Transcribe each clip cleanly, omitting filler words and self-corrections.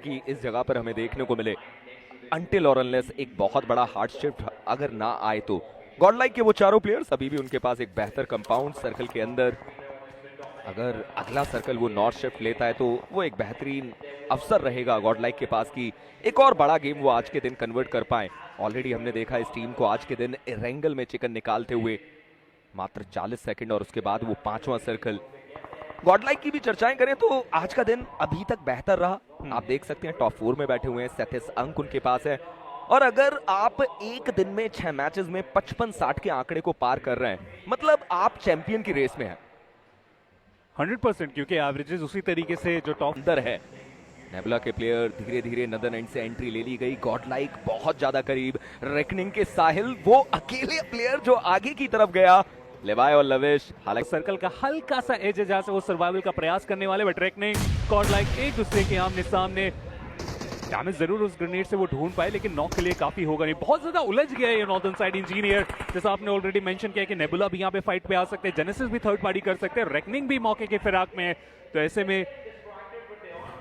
कि इस जगह पर हमें देखने को मिले अनटिल और अनलेस एक बहुत बड़ा हार्ड शिफ्ट अगर ना आए तो गॉडलाइक के वो चारों प्लेयर्स अभी भी उनके पास एक बेहतर कंपाउंड सर्कल के अंदर, अगर अगला सर्कल वो नॉर्थ शिफ्ट लेता है तो वो एक बेहतरीन अवसर रहेगा गॉडलाइक के पास कि एक और बड़ा गेम वो आज के दिन कन्वर्ट कर पाए। ऑलरेडी हमने देखा इस टीम को आज के दिन एरेंगल में चिकन निकालते हुए मात्र 40 सेकंड और उसके बाद वो 5वां सर्कल। गॉडलाइक की भी चर्चाएं करें तो आज का दिन अभी तक बेहतर रहा। आप देख सकते हैं टॉप 4 में बैठे हुए हैं, 37 अंक उनके पास है और अगर आप एक दिन में 6 मैचेस में 55-60 के आंकड़े को पार कर रहे हैं मतलब आप चैंपियन की रेस में हैं 100%, क्योंकि एवरेजेस उसी तरीके से जो टॉप अंदर है। नेबुला के प्लेयर धीरे धीरे नदन एंड से एंट्री ले ली गई, गॉडलाइक बहुत ज्यादा करीब, रेकनिंग के साहिल वो अकेले प्लेयर जो आगे की तरफ गया, लेवाय और लविश हालांकि सर्कल का हल्का सा एज है जहां से वो सर्वाइवल का प्रयास करने वाले, बट रेकनिंग गॉडलाइक एक दूसरे के आमने सामने। डैमेज जरूर उस ग्रेनेड से वो ढूंढ पाए लेकिन नॉक के लिए काफी होगा नहीं। बहुत ज्यादा उलझ गया है ये नॉर्दर्न साइड इंजीनियर, जैसा आपने ऑलरेडी मेंशन किया कि नेबुला भी यहाँ पे फाइट पे आ सकते हैं, जेनेसिस भी थर्ड पार्टी कर सकते हैं, रेकनिंग भी मौके के फिराक में है। तो ऐसे में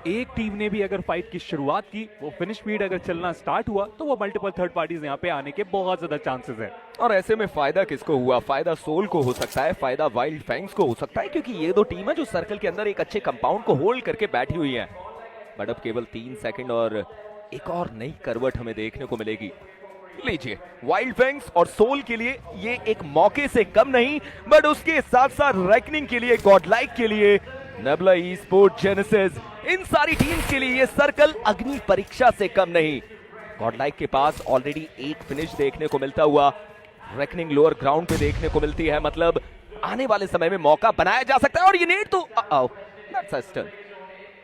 एक टीम ने भी अगर फाइट की शुरुआत की, वो फिनिश स्पीड अगर चलना स्टार्ट हुआ तो वो मल्टीपल थर्ड पार्टीज यहाँ पे आने के बहुत ज्यादा चांसेस है। और ऐसे में फायदा किसको हुआ? फायदा सोल को हो सकता है, फायदा वाइल्ड फैंग्स को हो सकता है, क्योंकि ये दो टीम है जो सर्कल के अंदर एक अच्छे कंपाउंड को होल्ड करके बैठी हुई है। बट अब केवल 3 सेकंड और एक और नई करवट हमें देखने को मिलेगी। लीजिए वाइल्ड फैंग्स और सोल के लिए ये एक मौके से कम नहीं, बट उसके साथ साथ रेकनिंग के लिए, गॉडलाइक के लिए, नेबुला ई स्पोर्ट, जेनेसिस, इन सारी टीम्स के लिए ये सर्कल अग्नि परीक्षा से कम नहीं। गॉडलाइक के पास ऑलरेडी एक फिनिश देखने को मिलता हुआ, रेकनिंग लोअर ग्राउंड पे देखने को मिलती है, मतलब आने वाले समय में मौका बनाया जा सकता है। और ये नेट तो that's a stun,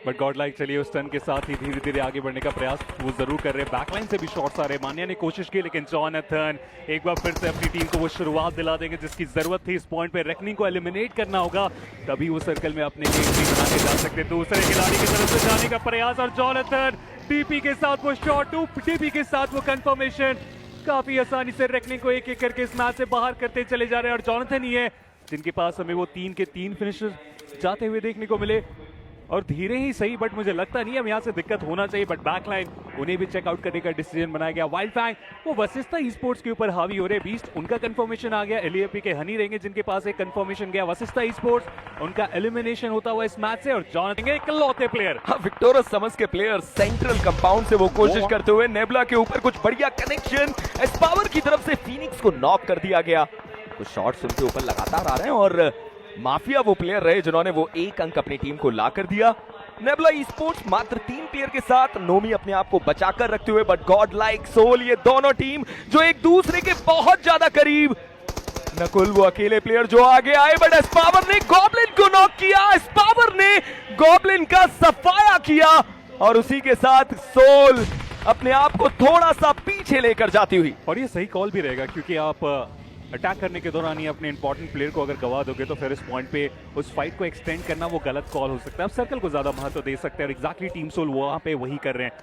but godlike चलिए उस टर्न के साथ ही धीरे धीरे आगे बढ़ने का प्रयास वो जरूर कर रहे हैं। बैकलाइन से भी शॉट्स आ रहे हैं, मान्या ने कोशिश की लेकिन जॉनथन एक बार फिर से अपनी टीम को वो शुरुआत दिला देंगे जिसकी जरूरत थी। इस पॉइंट पे रेकनिंग को एलिमिनेट करना होगा, तभी वो सर्कल में अपने गेम भी बना के जा सकते। दूसरे खिलाड़ी की तरफ से जाने का प्रयास और जॉनथन टीपी के साथ वो शॉट, टीपी के साथ वो कंफर्मेशन, काफी आसानी से रेकनिंग को एक एक करके इस मैच से बाहर करते चले जा रहे हैं। और जॉनथन ही है जिनके पास हमें वो 3 के 3 फिनिशेस जाते हुए देखने को मिले, और धीरे ही सही, बट मुझे लगता नहीं है यहाँ से दिक्कत होना चाहिए। बट बैकलाइन उन्हें भी चेकआउट करने का डिसीजन बनाया गया। वाइल्ड फैंग वो वशिष्ठा ई स्पोर्ट्स के ऊपर हावी हो रहे, बीस्ट उनका कंफर्मेशन आ गया, एलईएपी के हनी रहेंगे जिनके पास एक कंफर्मेशन गया। वशिष्ठा ई स्पोर्ट्स उनका एलिमिनेशन होता हुआ इस मैच से, और जॉनथन इकलौते प्लेयर, विक्टोरस समझ के प्लेयर सेंट्रल कंपाउंड से वो कोशिश करते हुए नेबुला के ऊपर कुछ बढ़िया कनेक्शन, एस्पावर की तरफ से फीनिक्स को नॉक कर दिया गया। कुछ शॉट्स उनके ऊपर लगातार आ रहे हैं और माफिया वो प्लेयर रहे जिन्होंने वो एक अंक अपनी टीम को ला कर दिया। नेबुला ई स्पोर्ट्स मात्र 3 प्लेयर के साथ, नोमी अपने आप को बचाकर रखते हुए, बट गॉडलाइक, सोल, ये दोनों टीम जो एक दूसरे के बहुत ज्यादा करीब। नकुल वो अकेले प्लेयर जो आगे आए, बट एस्पावर ने गॉब्लिन को नॉक किया, एस्पावर ने गॉब्लिन का सफाया किया और उसी के साथ सोल अपने आप को थोड़ा सा पीछे लेकर जाती हुई। और ये सही कॉल भी रहेगा क्योंकि आप अटैक करने के दौरान ही अपने इंपॉर्टेंट प्लेयर को अगर गवा दोगे तो फिर इस पॉइंट पे उस फाइट को एक्सटेंड करना वो गलत कॉल हो सकता है। अब सर्कल को ज्यादा महत्व दे सकते हैं और एग्जैक्टली टीम सोल वहां पे वही कर रहे हैं।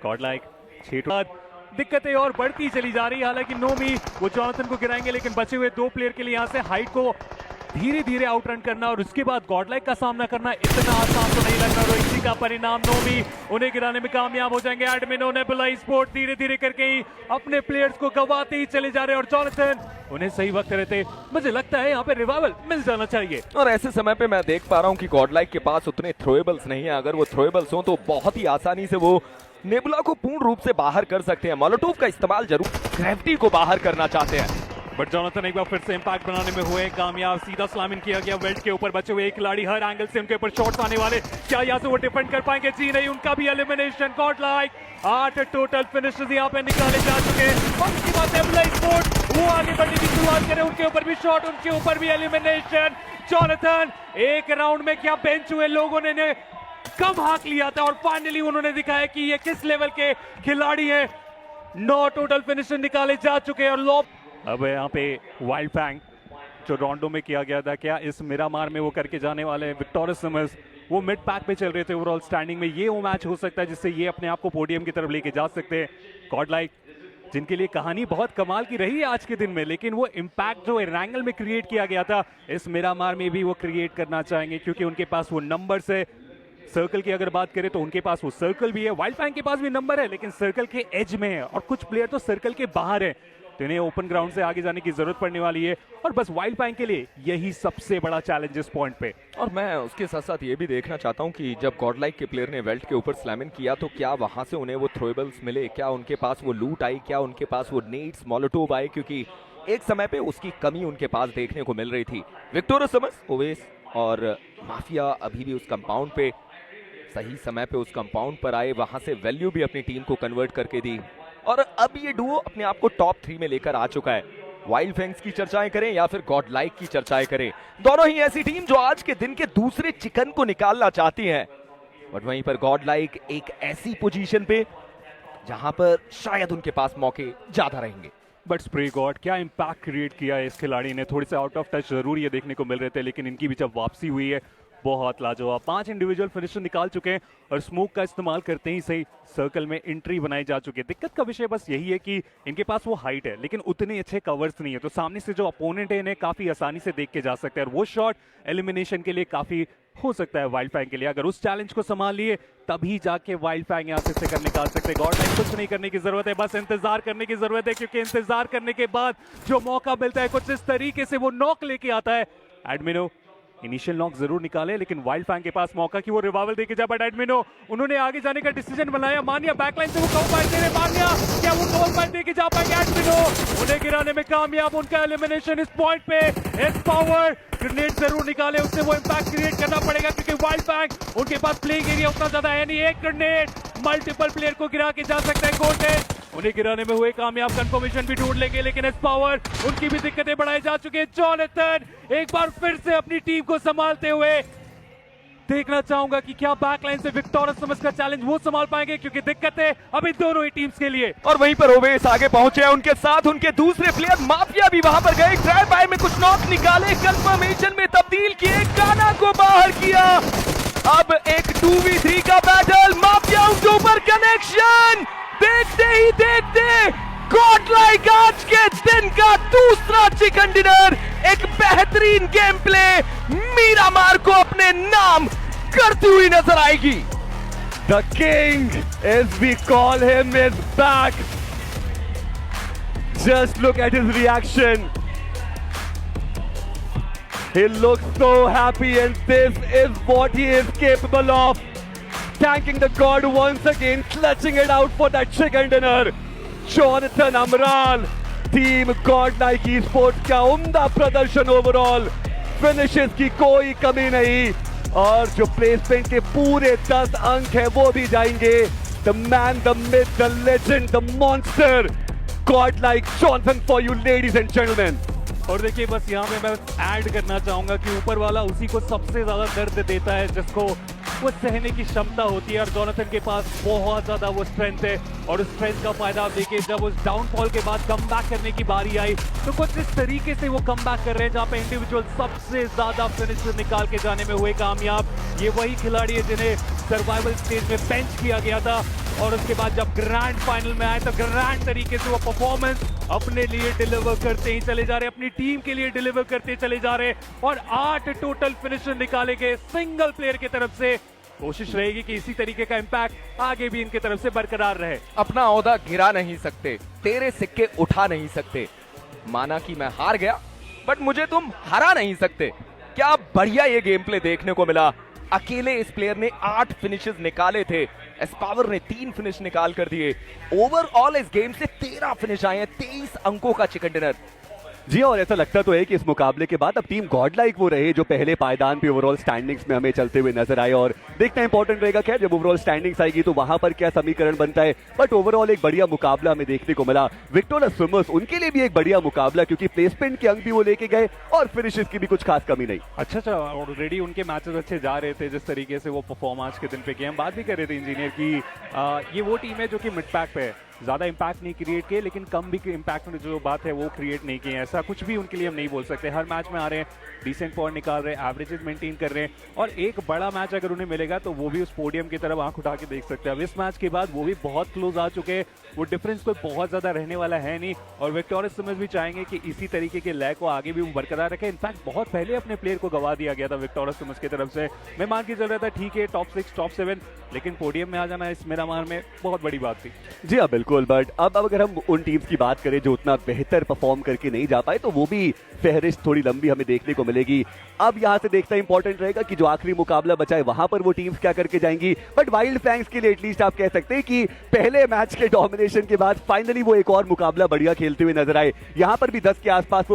गॉडलाइक 6 दिक्कतें और बढ़ती चली जा रही है। हालांकि नोमी वो जॉनथन को गिराएंगे लेकिन बचे हुए 2 प्लेयर के लिए यहाँ से हाइट को धीरे धीरे आउटरन करना और उसके बाद गॉडलाइक का सामना करना इतना आसान तो नहीं लग रहा। और इसी का परिणाम नोमी उन्हें गिराने में कामयाब हो जाएंगे। एडमिनो नेबुला ई स्पोर्ट्स धीरे धीरे करके ही अपने प्लेयर्स को गवाते ही चले जा रहे हैं और जॉनथन उन्हें सही वक्त रहते, मुझे लगता है यहाँ पे रिवाइवल मिल जाना चाहिए। और ऐसे समय पे मैं देख पा रहा हूँ कि गॉडलाइक के पास उतने थ्रोएबल्स नहीं है। अगर वो थ्रोएबल्स हो तो बहुत ही आसानी से वो नेबुला को पूर्ण रूप से बाहर कर सकते हैं। मोलोटोव का इस्तेमाल जरूर, ग्रेविटी को बाहर करना चाहते हैं। बट जॉनथन एक बार फिर से इंपैक्ट बनाने में हुए कामयाब, सीधा स्लैमिंग किया गया वेल्ट के ऊपर। बचे हुए एक खिलाड़ी हर एंगल से उनके ऊपर शॉट्स आने वाले, क्या यहाँ से वो डिफेंड कर पाएंगे? जी नहीं, उनका भी एलिमिनेशन। गॉडलाइक 8 टोटल फिनिशेस यहाँ पे निकाले जा चुके हैं। और उसके बाद नेबुला ई स्पोर्ट्स वो आगे बढ़ने की शुरुआत करें, उनके ऊपर भी शॉट, उनके ऊपर भी एलिमिनेशन। जॉनथन एक राउंड में क्या बेंच हुए लोगों ने कम हाक लिया था और फाइनली उन्होंने दिखाया कि ये किस लेवल के खिलाड़ी हैं। 9 टोटल फिनिशेस निकाले जा चुके हैं। और लॉब अब यहाँ पे वाइल्ड फैंग जो रोंडो में किया गया था, क्या इस मिरामार में वो करके जाने वाले हैं? विक्टोरस समर्स वो मिड पैक पे चल रहे थे ओवरऑल स्टैंडिंग में, ये वो मैच हो सकता है जिससे ये अपने आप को पोडियम की तरफ लेके जा सकते हैं। गॉडलाइक जिनके लिए कहानी बहुत कमाल की रही है आज के दिन में, लेकिन वो इम्पैक्ट जो एरेंगल में क्रिएट किया गया था इस मिरामार में भी वो क्रिएट करना चाहेंगे क्योंकि उनके पास वो नंबर्स है। सर्कल की अगर बात करें तो उनके पास वो सर्कल भी है, वाइल्ड फैंग के पास भी नंबर है, लेकिन सर्कल के एज में है और कुछ प्लेयर तो सर्कल के बाहर है, तो इन्हें ओपन ग्राउंड से आगे जाने की जरूरत पड़ने वाली है। और बस वाइल्ड फैंग के लिए यही सबसे बड़ा चैलेंज इस पॉइंट पे। और मैं उसके साथ साथ ये भी देखना चाहता हूँ कि जब गॉडलाइक के प्लेयर ने वेल्ट के ऊपर स्लैमिन किया तो क्या वहां से उन्हें वो थ्रोएबल्स मिले, क्या उनके पास वो लूट आई, क्या उनके पास वो नेड्स मोलोटोव आए, क्योंकि एक समय पे उसकी कमी उनके पास देखने को मिल रही थी। विक्टोरियस समर्स, ओवेस और माफिया अभी भी उस कंपाउंड पे सही समय पे उस कंपाउंड पर आए, वहां से वैल्यू भी अपनी टीम को कन्वर्ट करके दी और अब ये डुओ अपने आप को टॉप 3 में लेकर आ चुका है। वाइल्ड फैंग्स की चर्चाएं करें या फिर गॉडलाइक की चर्चाएं करें, दोनों ही ऐसी टीम जो आज के दिन के दूसरे चिकन को निकालना चाहती हैं। बट वहीं पर गॉडलाइक एक ऐसी पोजीशन पे जहां पर शायद उनके पास मौके ज्यादा रहेंगे। बट स्प्रे गॉड क्या इंपैक्ट क्रिएट किया है इस खिलाड़ी ने, थोड़े से आउट ऑफ टच जरूर ये देखने को मिल रहे थे, लेकिन इनकी भी जब वापसी हुई है बहुत लाजवाब। 5 इंडिविजुअल फिनिशर निकाल चुके हैं और स्मोक का इस्तेमाल करते ही सही सर्कल में एंट्री बनाई जा चुकी है। दिक्कत का विषय बस यही है कि इनके पास वो हाइट है लेकिन उतने अच्छे कवर्स नहीं है, तो सामने से जो अपोनेंट है इन्हें काफी आसानी से देख के जा सकते हैं और वो शॉट एलिमिनेशन के लिए काफी हो सकता है वाइल्ड फैंग के लिए। अगर उस चैलेंज को संभाल लिए तभी जाके वाइल्ड फैंग यहाँ से सिकर निकाल सकते हैं। गॉडलाइक कुछ नहीं करने की जरूरत है, बस इंतजार करने की जरूरत है, क्योंकि इंतजार करने के बाद जो मौका मिलता है कुछ इस तरीके से वो नॉक लेके आता है। एडमिनो इनिशियल नॉक जरूर निकाले लेकिन वाइल्ड फैंग के पास मौका कि वो रिवाइवल देके जाए, बट एडमिनो उन्होंने आगे जाने का डिसीजन बनाया। मानिया बैकलाइन से वो कवर फाइट दे रहे, मानिया क्या वो कवर फाइट देके जा पाएंगे? एडमिनो उन्हें गिराने में कामयाब, उनका एलिमिनेशन इस पॉइंट पे। एस पावर ग्रेनेड जरूर निकाले, उससे वो इंपैक्ट क्रिएट करना पड़ेगा क्योंकि वाइल्ड फैंग उनके पास प्लेइंग एरिया उतना ज्यादा है नहीं। एक ग्रेनेड मल्टीपल प्लेयर को गिरा के जा सकता है कोर्टेज, उन्हें गिराने में हुए कामयाब, कंफर्मेशन भी ढूंढ लेंगे लेकिन एस पावर उनकी भी दिक्कतें बढ़ाई जा चुकी है। जॉनथन एक बार फिर से अपनी टीम को संभालते हुए, देखना चाहूंगा कि क्या बैकलाइन से विक्टोरियस समर्स का चैलेंज वो संभाल पाएंगे, क्योंकि दिक्कत है अभी दोनों ही टीम्स के लिए। और वहीं पर ओवेस आगे पहुंचे हैं, उनके साथ उनके दूसरे प्लेयर माफिया भी वहां पर गए, ड्राइव बाय में कुछ नॉक निकाले, कंफर्मेशन में तब्दील किए, गाना को बाहर किया। अब एक 2v3 का बैटल, माफिया के ऊपर कनेक्शन, देखते ही देखते गॉडलाइक आज के दिन का दूसरा चिकन डिनर, एक बेहतरीन गेम प्ले मीरामार को अपने नाम करती हुई नजर आएगी। The king, as we call him, is back. Just look at his reaction. He looks so happy, and this is what he is capable of. Thanking the god once again, clutching it out for that chicken dinner. Jonathan Amral, team Godlike Esports का उम्दा प्रदर्शन overall, finishes की कोई कमी नहीं और जो placement के पूरे 10 अंक है वो भी जाएंगे। The man, the myth, the legend, the monster, Godlike Jonathan for you ladies and gentlemen. और देखिए बस यहाँ पे मैं ऐड करना चाहूंगा कि ऊपर वाला उसी को सबसे ज्यादा दर्द देता है जिसको वो सहने की क्षमता होती है और जॉनथन के पास बहुत ज्यादा वो स्ट्रेंथ है और उस स्ट्रेंथ का फायदा आप देखिए जब उस डाउनफॉल के बाद कमबैक करने की बारी आई तो कुछ इस तरीके से वो कमबैक कर रहे हैं जहां पे इंडिविजुअल सबसे ज्यादा फिनिशर निकाल के जाने में हुए कामयाब। ये वही खिलाड़ी है जिन्हें सर्वाइवल स्टेज में बेंच किया गया था और उसके बाद जब ग्रैंड फाइनल में आए तो ग्रैंड तरीके से वो परफॉर्मेंस अपने लिए डिलीवर करते ही चले जा रहे, अपनी टीम के लिए डिलीवर करते चले जा रहे और 8 टोटल फिनिशर निकाले गए सिंगल प्लेयर की तरफ से। कोशिश रहेगी कि इसी तरीके का इंपैक्ट आगे भी इनकी तरफ से बरकरार रहे। अपना ओहदा गिरा नहीं सकते, तेरे सिक्के उठा नहीं सकते, माना कि मैं हार गया बट मुझे तुम हरा नहीं सकते। क्या बढ़िया ये गेम प्ले देखने को मिला। अकेले इस प्लेयर ने 8 फिनिशेस निकाले थे, एस्पावर ने 3 फिनिश निकाल कर दिए। ओवरऑल इस गेम से 13 फिनिश आए हैं, 23 अंकों का चिकन डिनर। जी और ऐसा लगता तो है कि इस मुकाबले के बाद अब टीम गॉडलाइक वो रहे जो पहले पायदान पे ओवरऑल स्टैंडिंग्स में हमें चलते हुए नजर आए और देखना इंपॉर्टेंट रहेगा क्या जब ओवरऑल स्टैंडिंग्स आएगी तो वहां पर क्या समीकरण बनता है। बट ओवरऑल एक बढ़िया मुकाबला हमें देखने को मिला। विक्टोरियस समर्स उनके लिए भी एक बढ़िया मुकाबला क्योंकि प्लेसमेंट के अंक भी वो लेके गए और फिनिशेस की भी कुछ खास कमी नहीं। अच्छा ऑलरेडी उनके मैचेस अच्छे जा रहे थे जिस तरीके से वो परफॉर्म आज के दिन पे किए। हम बात भी कर रहे थे इंजीनियर की ये वो टीम है जो कि मिड पैक पे है ज़्यादा इम्पैक्ट नहीं क्रिएट किए, लेकिन कम भी इम्पैक्ट जो बात है वो क्रिएट नहीं किए। ऐसा कुछ भी उनके लिए हम नहीं बोल सकते। हर मैच में आ रहे हैं, डिसेंट पॉइंट निकाल रहे हैं, एवरेजेस मेंटेन कर रहे हैं, और एक बड़ा मैच अगर उन्हें मिलेगा तो वो भी उस पोडियम की तरफ आंख उठा के देख सकते हैं। अब इस मैच के बाद वो भी बहुत क्लोज आ चुके हैं, वो डिफरेंस कोई बहुत ज़्यादा रहने वाला है नहीं, और विक्टोरिया सिमन्स भी चाहेंगे कि इसी तरीके के लय को आगे भी वो बरकरार रखें। इनफैक्ट बहुत पहले अपने प्लेयर को गवा दिया गया था विक्टोरिया सिमन्स की तरफ से। मैं मान के चल रहा था ठीक है टॉप 6 टॉप 7, लेकिन पोडियम में आ जाना इस मेरा मान में बहुत बड़ी बात थी। जी हाँ बिल्कुल, बट अब अगर हम उन टीम्स की बात करें जो उतना बेहतर परफॉर्म करके नहीं जा पाए, तो वो भी फहरिस्त थोड़ी लंबी हमें देखने को मिलेगी। अब यहाँ से देखना इंपॉर्टेंट रहेगा कि जो आखिरी मुकाबला बचा है वहां पर वो टीम्स क्या करके जाएंगी। बट वाइल्ड फैंग्स के लिए एटलीस्ट आप कह सकते हैं कि पहले मैच के डोमिनेशन के बाद फाइनली वो एक और मुकाबला बढ़िया खेलते हुए नजर आए। यहाँ पर भी 10 के आसपास